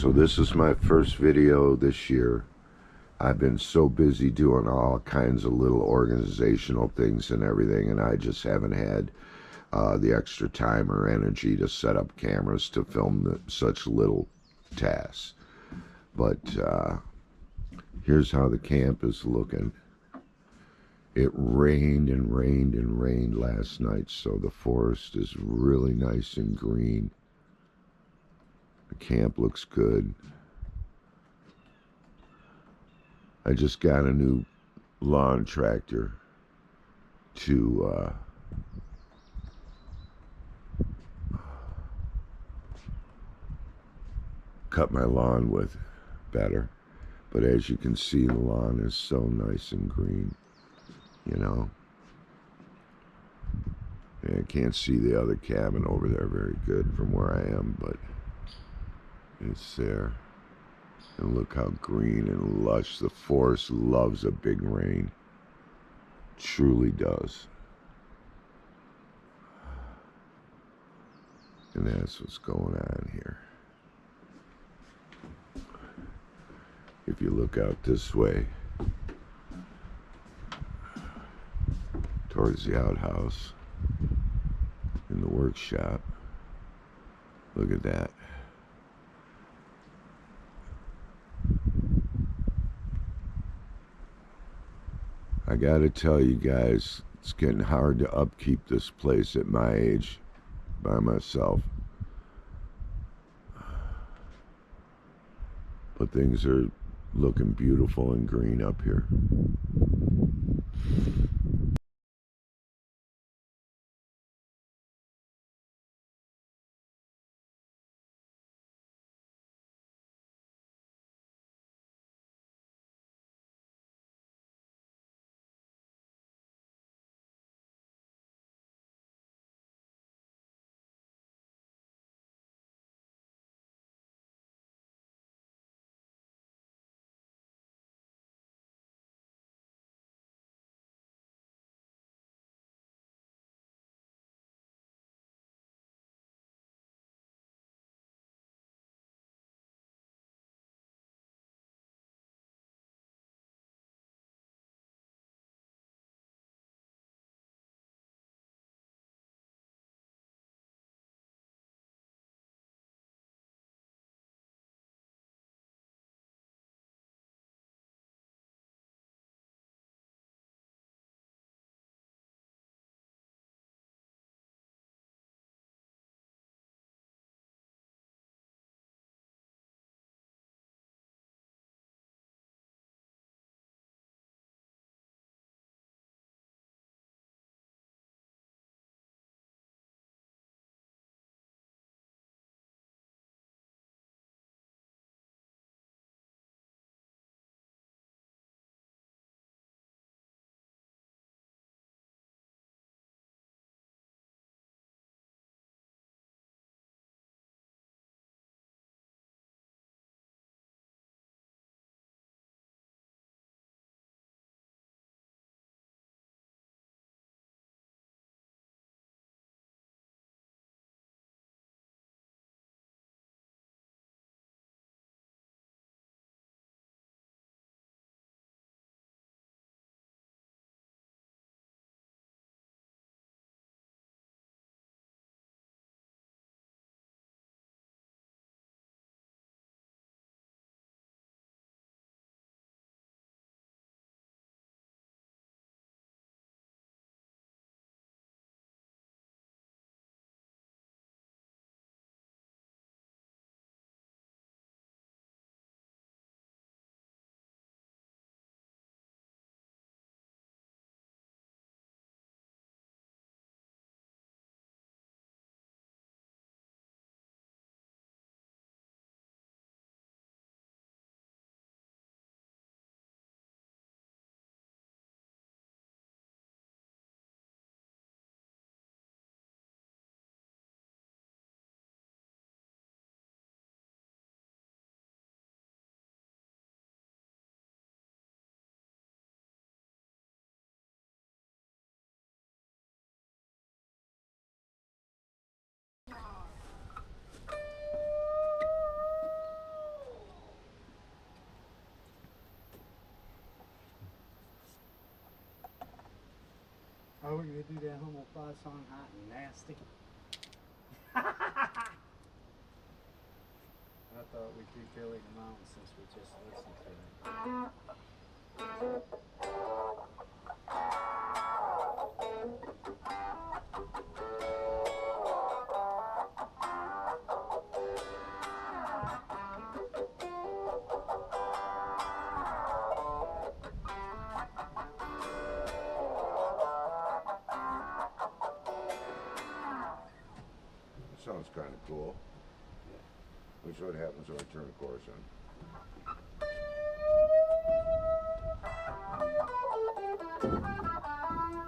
So this is my first video this year. I've been so busy doing all kinds of little organizational things and everything, and I just haven't had the extra time or energy to set up cameras to film such little tasks. But here's how the camp is looking. It rained and rained and rained last night, so the forest is really nice and green. The camp looks good. I just got a new lawn tractor to cut my lawn with better. But as you can see, the lawn is so nice and green, you know. And I can't see the other cabin over there very good from where I am, but it's there. And look how green and lush. The forest loves a big rain. Truly does. And that's what's going on here. If you look out this way, towards the outhouse, in the workshop, look at that. I gotta tell you guys, it's getting hard to upkeep this place at my age by myself. But things are looking beautiful and green up here. do that Homo 5 song, Hot and Nasty? I thought we'd be Billy the Mountain since we just listened to it. Sounds kind of cool. Which is what happens when I turn the chorus on.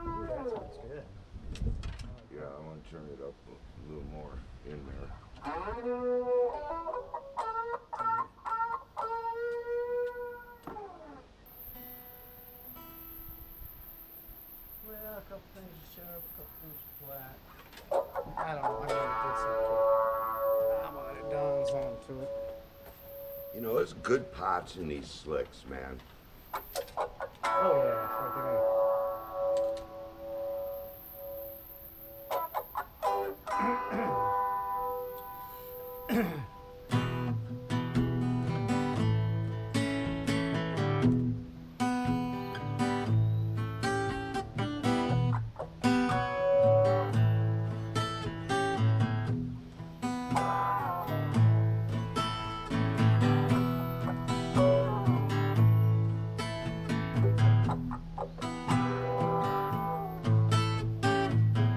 Ooh, that sounds good. Yeah, I want to turn it up a little more in there. Well, a couple things are sharp, a couple things are flat. I don't know, I might have did something. I might have done something to it. You know, there's good pots in these slicks, man. Oh yeah, fucking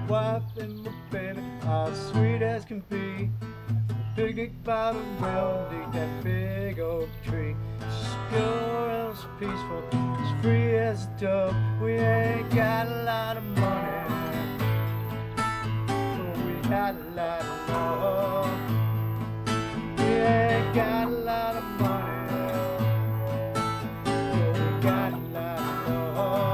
wife and my baby are sweet as can be. Picnic by the well beneath that big oak tree. She's pure and it's peaceful, as free as a dove. We ain't got a lot of money, but we got a lot of love. We ain't got a lot of money, but we got a lot of love.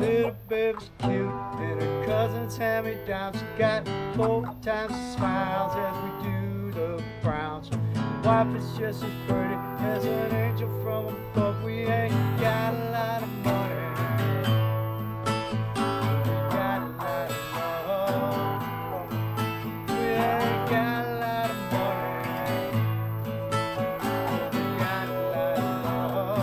Little baby's cute and her cousins hand me down. She got 4 times the smiles as we do the Browns. Wife is just as pretty as an angel from above. We ain't got a lot of money, we got a lot of love. We ain't got a lot of money, we got a lot of love.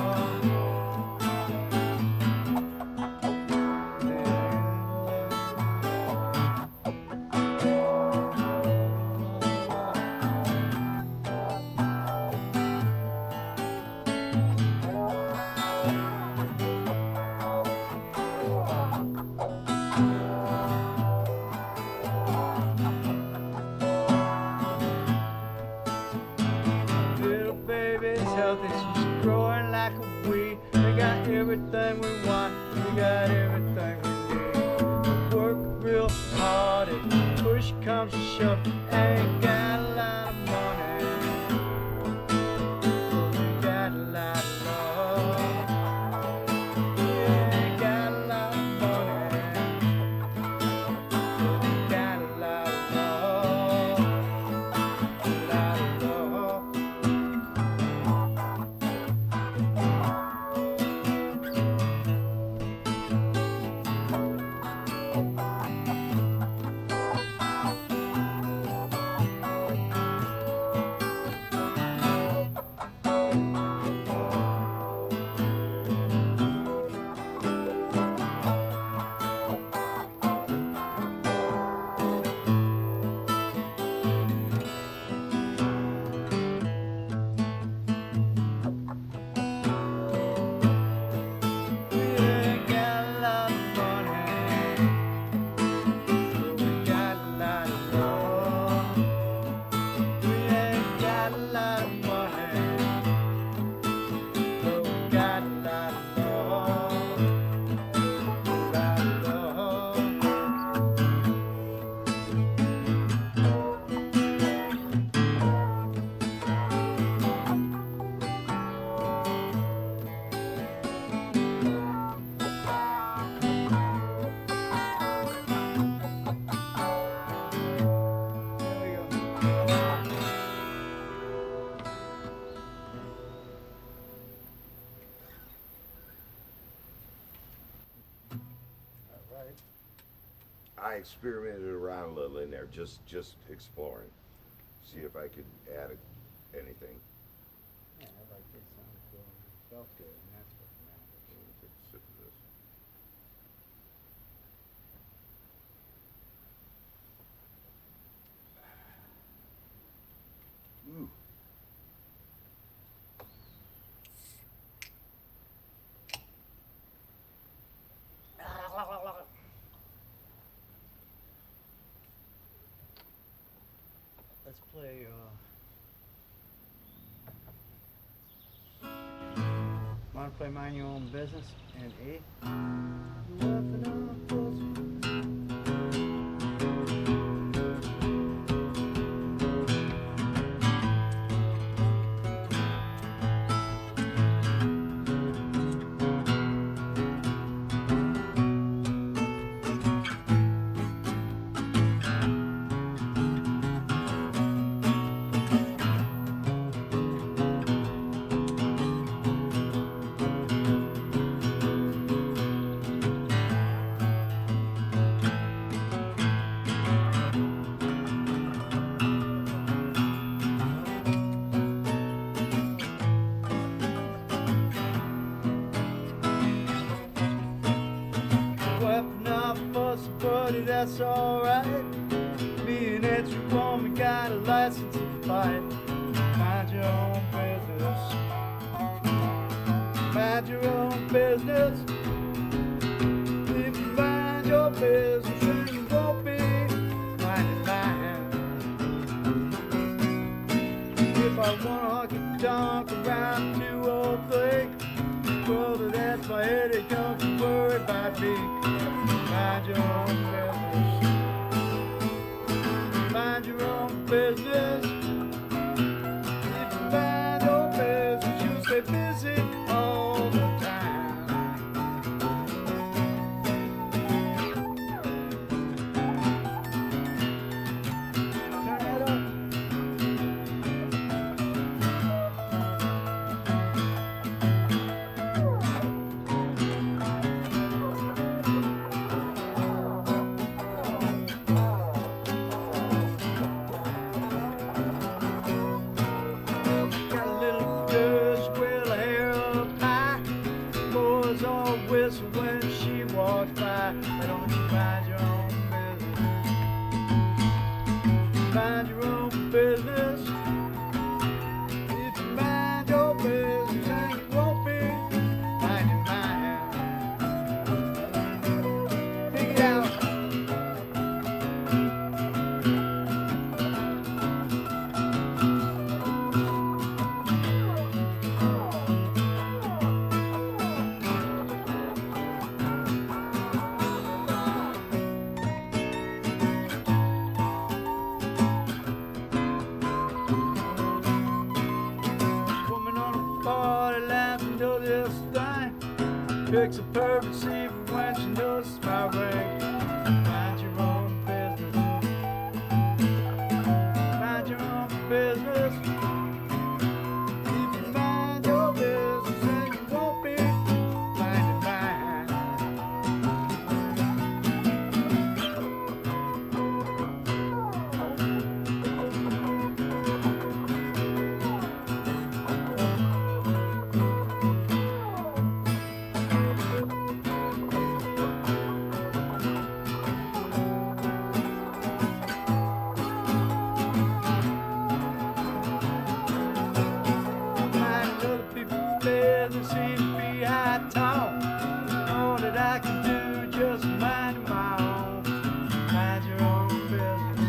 Little baby's healthy, she's growing like a weed. We got everything we want, we got everything we need. We work real hard and push comes to shove. Ain't got a lot of money, but we got a lot of love. We ain't got a lot of money, but we got a lot of love. A lot of love. right? I experimented around a little in there, just exploring, see if I could add anything. Yeah, I like it. Sounded cool. It felt good, and that's what matters. Take a sip of this. Ooh. Let's play. Want to play Mind Your Own Business and E? Weapon up for somebody, that's alright. Me and every woman got a license to fight. Mind your own business. Mind your own business. If you mind your business, then you won't be minding mine. If I wanna honky tonk around 2 or 3, brother, that's my headache. Don't you worry about me. Mind your own business. Mind your own business. If you mind your business, you'll stay busy all the time. Turn that up. Got a little girl, she wears her hair up high. Boys all whistle when she walks by. Why don't you mind your own business? Mind your own business. If you mind your business, then you won't be minding mine. Pick it out. Woman on the party laughing to this thing. Picks a perfect seat when she notices my ring. Mind your own business. Mind your own business. If you mind your business, then you won't be minding mine. Mind other people's business seems to be high talk. All that I can do, just mind my own. Mind your own business.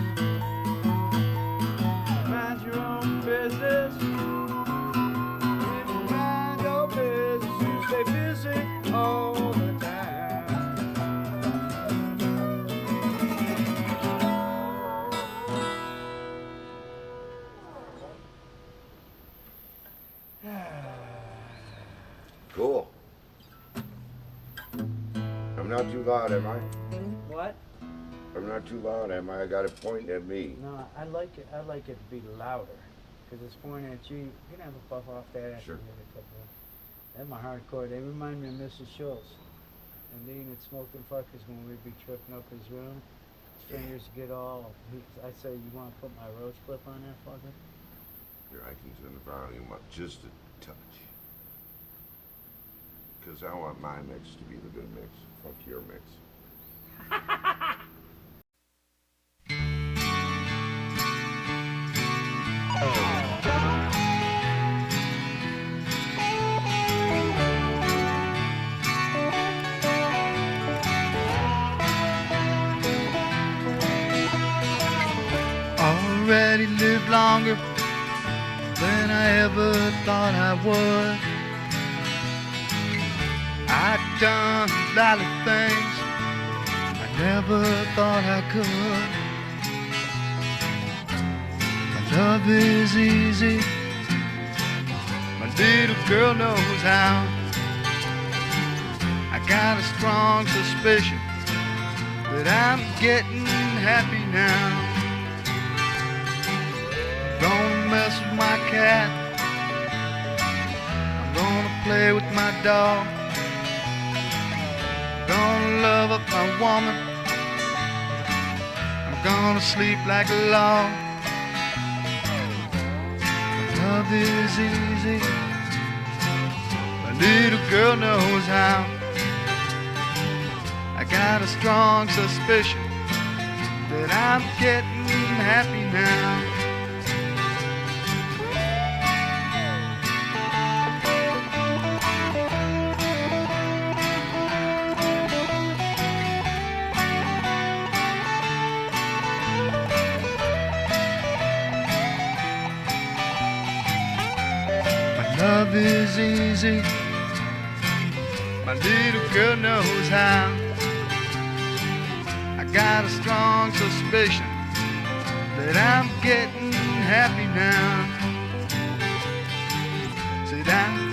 Mind your own business. If you mind your business, you stay busy all the time. Cool. I'm not too loud, am I? What? I'm not too loud, am I? I got it pointing at me. No, I like it. I like it to be louder, because it's pointing at you. You can have a puff off that after Sure. you hit a couple. That's my hardcore. They remind me of Mrs. Schultz. and eating smoking fuckers when we'd be tripping up his room. His fingers get all. I say, you want to put my roach clip on there, fucker? Here, I can turn the volume up just a touch. Because I want my mix to be the good mix. Fuck your mix. Already lived longer than I ever thought I would. I've done a lot of things I never thought I could. My love is easy, my little girl knows how. I got a strong suspicion that I'm getting happy now. Gonna mess with my cat, I'm gonna play with my dog, gonna love up my woman, I'm gonna sleep like a log. My love is easy, my little girl knows how. I got a strong suspicion that I'm getting happy now. Love is easy, my little girl knows how. I got a strong suspicion that I'm getting happy now. Said I'm